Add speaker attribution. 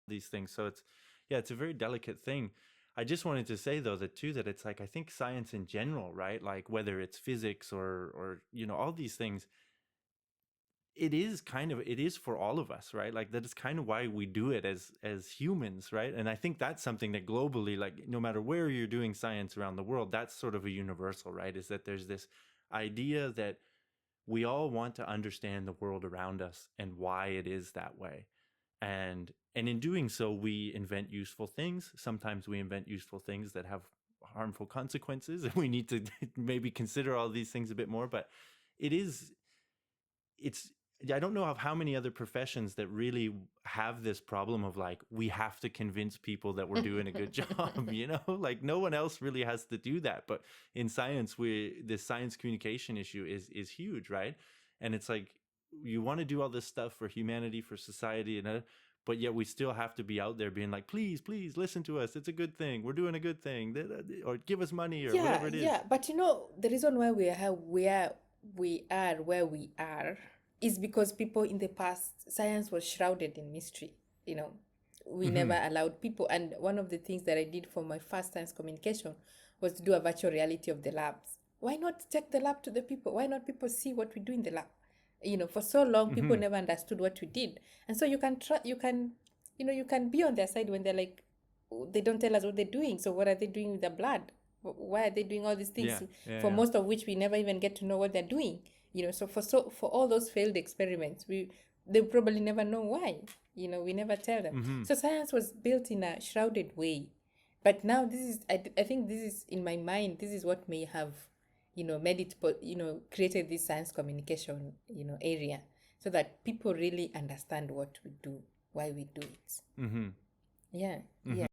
Speaker 1: these things. So it's a very delicate thing. I just wanted to say though that it's like, I think science in general, right? Like whether it's physics or all these things, it is for all of us, right? Like that is kind of why we do it as humans, right? And I think that's something that globally, like no matter where you're doing science around the world, that's sort of a universal, right? Is that there's this idea that we all want to understand the world around us and why it is that way. And in doing so, we invent useful things. Sometimes we invent useful things that have harmful consequences, and we need to maybe consider all these things a bit more. But it is it's I don't know of how many other professions that really have this problem of like, we have to convince people that we're doing a good job, like no one else really has to do that. But in science, this science communication issue is huge, right? And it's like, you want to do all this stuff for humanity, for society, but yet we still have to be out there being like, please, please listen to us. It's a good thing. We're doing a good thing, or give us money or
Speaker 2: Yeah,
Speaker 1: whatever it is.
Speaker 2: yeah. But the reason why we are where we are is because people in the past, science was shrouded in mystery. You know, we
Speaker 1: Hmm.
Speaker 2: never allowed people. And one of the things that I did for my first science communication was to do a virtual reality of the labs. Why not take the lab to the people? Why not people see what we do in the lab? For so long, people
Speaker 1: Hmm.
Speaker 2: never understood what we did, and so you can be on their side when they're like, they don't tell us what they're doing. So what are they doing with the blood? Why are they doing all these things
Speaker 1: Yeah, yeah,
Speaker 2: for
Speaker 1: yeah.
Speaker 2: most of which we never even get to know what they're doing? So for all those failed experiments, they probably never know why. We never tell them.
Speaker 1: Hmm.
Speaker 2: So science was built in a shrouded way, but now this is I think this is in my mind. This is what may have made it, created this science communication area, so that people really understand what we do, why we do it.
Speaker 1: Hmm.
Speaker 2: Yeah,
Speaker 1: Hmm.
Speaker 2: yeah.